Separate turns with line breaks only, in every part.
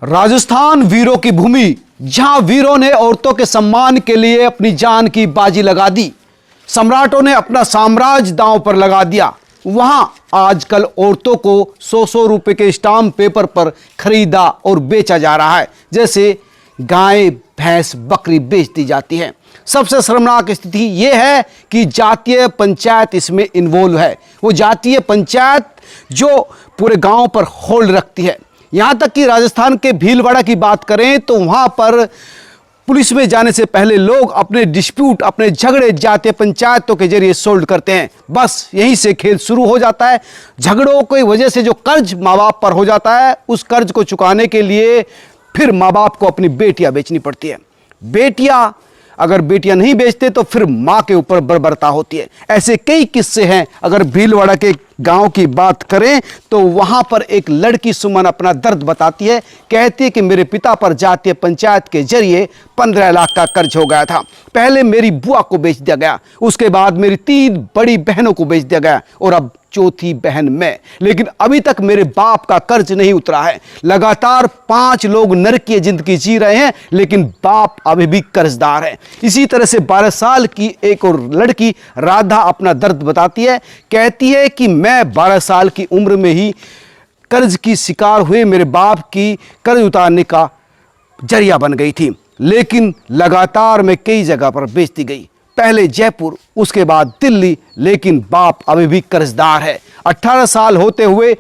राजस्थान वीरों की भूमि, जहां वीरों ने औरतों के सम्मान के लिए अपनी जान की बाजी लगा दी, सम्राटों ने अपना साम्राज्य दांव पर लगा दिया, वहां आजकल औरतों को 100-100 रुपए के स्टाम्प पेपर पर खरीदा और बेचा जा रहा है, जैसे गाय भैंस बकरी बेच दी जाती है। सबसे शर्मनाक स्थिति यह है कि जातीय पंचायत इसमें इन्वॉल्व है। वो जातीय पंचायत जो पूरे गांव पर होल्ड रखती है। यहां तक कि राजस्थान के भीलवाड़ा की बात करें तो वहां पर पुलिस में जाने से पहले लोग अपने डिस्प्यूट, अपने झगड़े जातीय पंचायतों के जरिए सोल्व करते हैं। बस यहीं से खेल शुरू हो जाता है। झगड़ों की वजह से जो कर्ज माँ बाप पर हो जाता है, उस कर्ज को चुकाने के लिए फिर माँ बाप को अपनी बेटियां बेचनी पड़ती है। अगर बेटियां नहीं बेचते तो फिर मां के ऊपर बर्बरता होती है। ऐसे कई किस्से हैं। अगर भीलवाड़ा के गांव की बात करें तो वहां पर एक लड़की सुमन अपना दर्द बताती है। कहती है कि मेरे पिता पर जातीय पंचायत के जरिए 15 लाख का कर्ज हो गया था। पहले मेरी बुआ को बेच दिया गया, उसके बाद मेरी 3 बड़ी बहनों को बेच दिया गया और अब चौथी बहन मैं। लेकिन अभी तक मेरे बाप का कर्ज नहीं उतरा है। लगातार 5 लोग नरकीय जिंदगी जी रहे हैं, लेकिन बाप अभी भी कर्जदार है। इसी तरह से 12 साल की एक और लड़की राधा अपना दर्द बताती है। कहती है कि मैं 12 साल की उम्र में ही कर्ज की शिकार हुए मेरे बाप की कर्ज उतारने का जरिया बन गई थी, लेकिन लगातार मैं कई जगह पर बेचती गई। पहले जयपुर, उसके बाद दिल्ली, लेकिन बाप अभी भी कर्जदार है। 18 साल होते हुए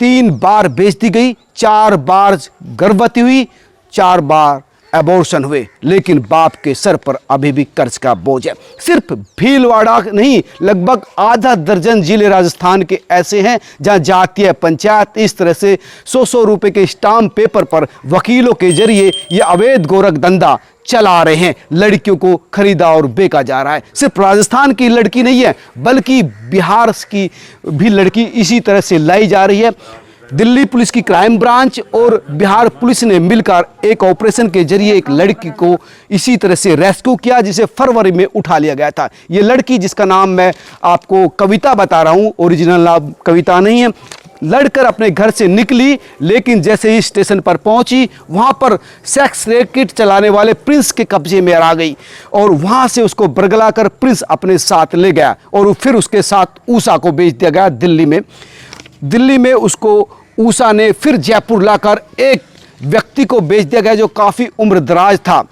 3 बार बेच दी गई, 4 बार गर्भवती हुई, 4 बार एबॉर्शन हुए, लेकिन बाप के सर पर अभी भी कर्ज का बोझ है। सिर्फ भीलवाड़ा नहीं, लगभग आधा दर्जन जिले राजस्थान के ऐसे हैं जहां जातीय पंचायत इस तरह से 100-100 रुपए के स्टाम्प पेपर पर वकीलों के जरिए ये अवैध गोरख धंधा चला रहे हैं। लड़कियों को खरीदा और बेचा जा रहा है। सिर्फ राजस्थान की लड़की नहीं है, बल्कि बिहार की भी लड़की इसी तरह से लाई जा रही है। दिल्ली पुलिस की क्राइम ब्रांच और बिहार पुलिस ने मिलकर एक ऑपरेशन के जरिए एक लड़की को इसी तरह से रेस्क्यू किया, जिसे फरवरी में उठा लिया गया था। ये लड़की, जिसका नाम मैं आपको कविता बता रहा हूँ, ओरिजिनल नाम कविता नहीं है, लड़कर अपने घर से निकली, लेकिन जैसे ही स्टेशन पर पहुंची, वहां पर सेक्स रैकेट चलाने वाले प्रिंस के कब्जे में आ गई और वहां से उसको बरगला कर प्रिंस अपने साथ ले गया और फिर उसके साथ ऊषा को बेच दिया गया दिल्ली में उसको ऊषा ने फिर जयपुर लाकर एक व्यक्ति को बेच दिया गया जो काफ़ी उम्रदराज था।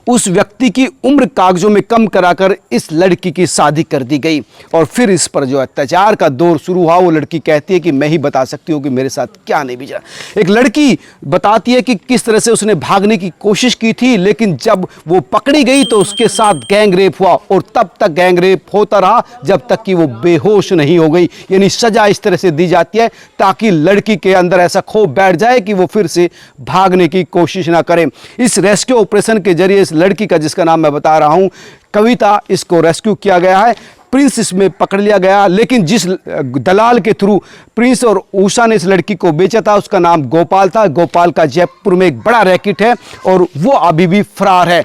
उस व्यक्ति की उम्र कागजों में कम कराकर इस लड़की की शादी कर दी गई और फिर इस पर जो अत्याचार का दौर शुरू हुआ। वो लड़की कहती है कि मैं ही बता सकती हूँ कि मेरे साथ क्या नहीं बीता। एक लड़की बताती है कि किस तरह से उसने भागने की कोशिश की थी, लेकिन जब वो पकड़ी गई तो उसके साथ गैंग रेप हुआ और तब तक गैंग रेप होता रहा जब तक कि वो बेहोश नहीं हो गई। यानी सजा इस तरह से दी जाती है ताकि लड़की के अंदर ऐसा खौफ बैठ जाए कि वो फिर से भागने की कोशिश ना करे। इस रेस्क्यू ऑपरेशन के जरिए लड़की का, जिसका नाम मैं बता रहा हूं कविता, इसको रेस्क्यू किया गया है। प्रिंस इसमें पकड़ लिया गया, लेकिन जिस दलाल के थ्रू प्रिंस और ऊषा ने इस लड़की को बेचा था उसका नाम गोपाल था। गोपाल का जयपुर में एक बड़ा रैकेट है और वो अभी भी फरार है।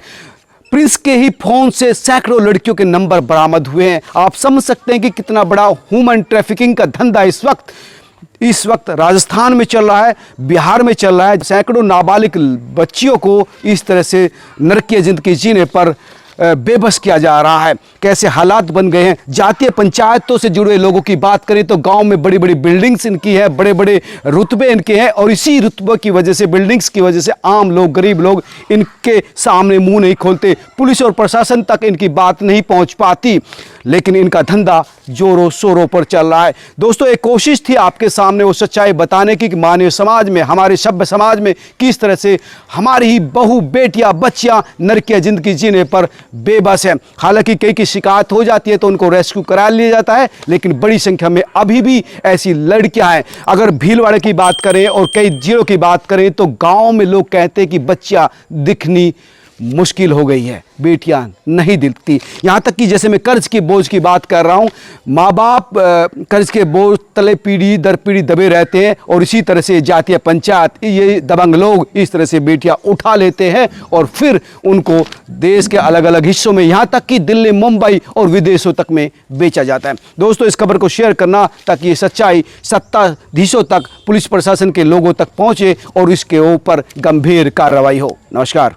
प्रिंस के ही फोन से सैकड़ों लड़कियों के नंबर बरामद हुए हैं। आप समझ सकते हैं कि कितना बड़ा ह्यूमन ट्रैफिकिंग का धंधा इस वक्त राजस्थान में चल रहा है, बिहार में चल रहा है। सैकड़ों नाबालिग बच्चियों को इस तरह से नरकीय जिंदगी जीने पर बेबस किया जा रहा है। कैसे हालात बन गए हैं। जातीय पंचायतों से जुड़े लोगों की बात करें तो गांव में बड़ी बड़ी बिल्डिंग्स इनकी है, बड़े बड़े रुतबे इनके हैं और इसी रुतबे की वजह से, बिल्डिंग्स की वजह से आम लोग, गरीब लोग इनके सामने मुंह नहीं खोलते। पुलिस और प्रशासन तक इनकी बात नहीं पहुंच पाती, लेकिन इनका धंधा जोरों शोरों पर चल रहा है। दोस्तों, एक कोशिश थी आपके सामने वो सच्चाई बताने की कि मानवीय समाज में, हमारे सभ्य समाज में किस तरह से हमारी ही बहू, बेटियां, बच्चियां नरकीय जिंदगी जीने पर बेबस है। हालांकि कई की शिकायत हो जाती है तो उनको रेस्क्यू करा लिया जाता है, लेकिन बड़ी संख्या में अभी भी ऐसी लड़कियां हैं। अगर भीलवाड़ा की बात करें और कई जिलों की बात करें तो गांव में लोग कहते हैं कि बच्चियां दिखनी मुश्किल हो गई है, बेटियां नहीं दिखती। यहाँ तक कि जैसे मैं कर्ज के बोझ की बात कर रहा हूँ, माँ बाप कर्ज के बोझ तले पीढ़ी दर पीढ़ी दबे रहते हैं और इसी तरह से जातीय पंचायत, ये दबंग लोग इस तरह से बेटियां उठा लेते हैं और फिर उनको देश के अलग अलग हिस्सों में, यहाँ तक कि दिल्ली, मुंबई और विदेशों तक में बेचा जाता है। दोस्तों, इस खबर को शेयर करना ताकि ये सच्चाई सत्ताधीशों तक, पुलिस प्रशासन के लोगों तक पहुंचे और इसके ऊपर गंभीर कार्रवाई हो। नमस्कार।